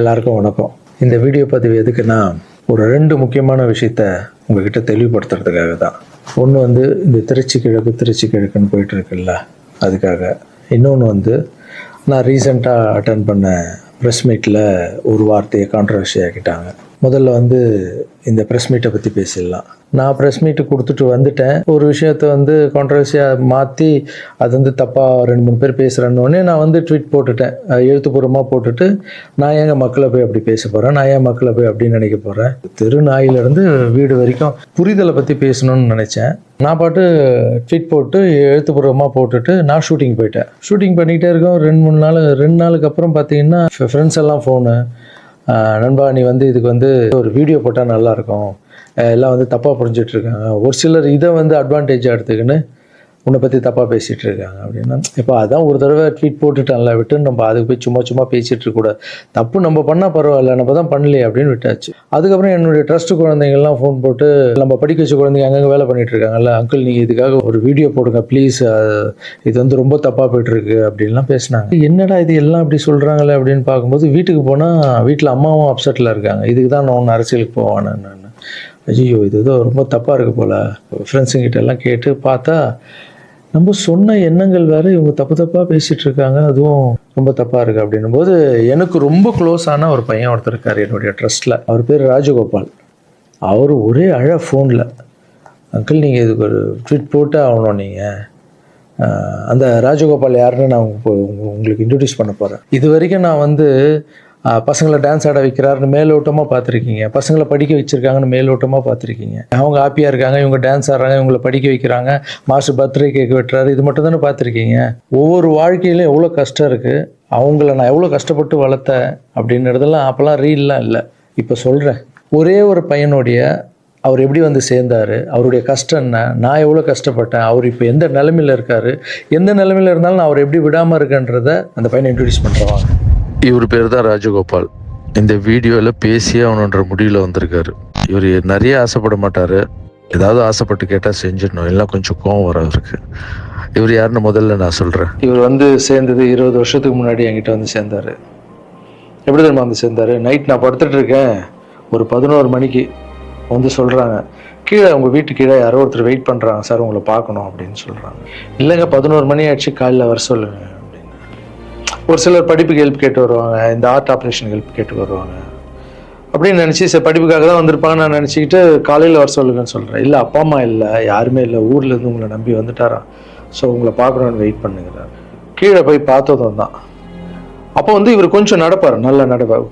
எல்லாருக்கும் வணக்கம். இந்த வீடியோ பதிவு எதுக்குன்னா, ஒரு 2 முக்கியமான விஷயத்த உங்ககிட்ட தெளிவுபடுத்துறதுக்காக தான். ஒன்று இந்த திருச்சி கிழக்குன்னு போயிட்டு இருக்குல்ல, அதுக்காக. இன்னொன்று நான் ரீசெண்டாக அட்டன் பண்ண ப்ரெஸ் மீட்டில் ஒரு வார்த்தையை கான்ட்ரவர்சி ஆக்கிட்டாங்க. முதல்ல இந்த ப்ரெஸ் மீட்டை பற்றி பேசிடலாம். நான் ப்ரெஸ் மீட்டு கொடுத்துட்டு வந்துட்டேன். ஒரு விஷயத்த கான்ட்ரவர்சியாக மாற்றி அது தப்பாக 2-3 பேர் பேசுகிறேன்னொடனே நான் ட்வீட் போட்டுட்டேன். எழுத்துப்பூர்வமாக போட்டுட்டு, நான் ஏங்க மக்களை போய் அப்படி பேச போகிறேன், நான் ஏன் மக்களை போய் அப்படின்னு நினைக்க போகிறேன். தெரு நாயிலிருந்து வீடு வரைக்கும் புரிதலை பற்றி பேசணும்னு நினச்சேன். நான் பாட்டு ட்வீட் போட்டு எழுத்துப்பூர்வமாக போட்டுட்டு நான் ஷூட்டிங் போயிட்டேன். ஷூட்டிங் பண்ணிக்கிட்டே இருக்கோம். 2 நாளுக்கு அப்புறம் பார்த்தீங்கன்னா ஃப்ரெண்ட்ஸ் எல்லாம் ஃபோனு, நண்பா நீ இதுக்கு ஒரு வீடியோ போட்டால் நல்லாயிருக்கும், எல்லாம் தப்பாக புரிஞ்சிட்டு இருக்காங்க, ஒரு சிலர் இதை அட்வான்டேஜாக எடுத்துக்கின்னு உன்னை பற்றி தப்பாக பேசிகிட்டு இருக்காங்க அப்படின்னா, இப்போ அதான் ஒரு தடவை ட்வீட் போட்டுட்டான்ல, விட்டு நம்ம அதுக்கு போய் சும்மா பேசிகிட்டு இருக்கக்கூடாது. தப்பு நம்ம பண்ணால் பரவாயில்ல, நம்ம தான் பண்ணலையே அப்படின்னு விட்டாச்சு. அதுக்கப்புறம் என்னுடைய ட்ரஸ்ட் குழந்தைங்கள்லாம் ஃபோன் போட்டு, நம்ம படிக்க வச்ச குழந்தைங்க அங்கங்கே வேலை பண்ணிகிட்டு இருக்காங்கல்ல, அங்கிள் நீங்கள் இதுக்காக ஒரு வீடியோ போடுங்க ப்ளீஸ், இது ரொம்ப தப்பாக போய்ட்டுருக்கு அப்படின்லாம் பேசினாங்க. என்னடா இது எல்லாம் அப்படி சொல்கிறாங்களே அப்படின்னு பார்க்கும்போது, வீட்டுக்கு போனால் வீட்டில் அம்மாவும் அப்செட்டில் இருக்காங்க. இதுக்கு தான் நான் ஒன்று அரசியலுக்கு போவானு. நான் ஐயோ இது ஏதோ ரொம்ப தப்பாக இருக்குது போல். ஃப்ரெண்ட்ஸுங்கிட்ட எல்லாம் கேட்டு பார்த்தா, நம்ம சொன்ன எண்ணங்கள் வேறு, இவங்க தப்பாக பேசிகிட்டு இருக்காங்க, அதுவும் ரொம்ப தப்பாக இருக்குது அப்படின்னும் போது, எனக்கு ரொம்ப க்ளோஸான ஒரு பையன் ஒருத்தர் இருக்கார் என்னுடைய ட்ரஸ்ட்டில். அவர் பேர் ராஜகோபால். அவர் ஒரே ஃபோனில், அங்கிள் நீங்கள் இதுக்கு ஒரு ட்வீட் போட்டு ஆகணும், நீங்கள் அந்த ராஜகோபால் யாருன்னு நான் உங்களுக்கு இன்ட்ரடியூஸ் பண்ண போகிறேன். இது வரைக்கும் நான் பசங்களை டான்ஸ் ஆட வைக்கிறாருன்னு மேலோட்டமாக பார்த்துருக்கீங்க, பசங்களை படிக்க வச்சுருக்காங்கன்னு மேலோட்டமாக பார்த்துருக்கீங்க, அவங்க ஹாப்பியாக இருக்காங்க, இவங்க டான்ஸ் ஆடுறாங்க, இவங்களை படிக்க வைக்கிறாங்க, மாஸ்டர் பர்த்டே கேக் வெட்டுறாரு, இது மட்டும் தானே பார்த்துருக்கீங்க. ஒவ்வொரு வாழ்க்கையிலும் எவ்வளோ கஷ்டம் இருக்குது, அவங்கள நான் எவ்வளோ கஷ்டப்பட்டு வளர்த்தேன் அப்படின்றதெல்லாம் அப்போல்லாம் ரீல்லாம் இல்லை. இப்போ சொல்கிறேன், ஒரே ஒரு பையனுடைய அவர் எப்படி சேர்ந்தார், அவருடைய கஷ்டம் என்ன, நான் எவ்வளோ கஷ்டப்பட்டேன், அவர் இப்போ எந்த நிலைமையில் இருக்கார், எந்த நிலைமையில் இருந்தாலும் நான் அவர் எப்படி விடாமல் இருக்கன்றதை அந்த பையனை இன்ட்ரடியூஸ் பண்ணுறவாங்க. இவர் பேர் தான் ராஜகோபால். இந்த வீடியோவில் பேசியே அவனுன்ற முடிவில் வந்திருக்காரு. இவர் நிறைய ஆசைப்பட மாட்டார், ஏதாவது ஆசைப்பட்டு கேட்டால் செஞ்சிடணும், இல்லை கொஞ்சம் கோவம் வர அவருக்கு. இவர் யாருன்னு முதல்ல நான் சொல்கிறேன். இவர் சேர்ந்தது 20 வருஷத்துக்கு முன்னாடி என்கிட்ட சேர்ந்தார். எப்படி தெரியுமா சேர்ந்தார்? நைட் நான் படுத்துட்டு இருக்கேன், ஒரு 11 மணிக்கு சொல்கிறாங்க, கீழே உங்கள் வீட்டு கீழே யாரோ ஒருத்தர் வெயிட் பண்ணுறாங்க சார், உங்களை பார்க்கணும் அப்படின்னு சொல்கிறாங்க. இல்லைங்க 11 மணி ஆயிடுச்சு, காலையில் வர சொல்லுங்க அப்படின்னு. ஒரு சிலர் படிப்புக்கு ஹெல்ப் கேட்டு வருவாங்க, இந்த ஆர்ட் ஆப்ரேஷன் ஹெல்ப் கேட்டு வருவாங்க அப்படின்னு நினச்சி, சரி படிப்புக்காக தான் வந்திருப்பாங்கன்னு நான் நினச்சிக்கிட்டு காலையில் வர சொல்லுங்கன்னு சொல்கிறேன். இல்லை அப்பா அம்மா இல்லை, யாருமே இல்லை, ஊர்லேருந்து உங்களை நம்பி வந்துட்டாராம், ஸோ உங்களை பார்க்கணுன்னு வெயிட் பண்ணுங்கிறார். கீழே போய் பார்த்ததும் தான். அப்போ இவர் கொஞ்சம் நடப்பார், நல்லா நடப்பார்.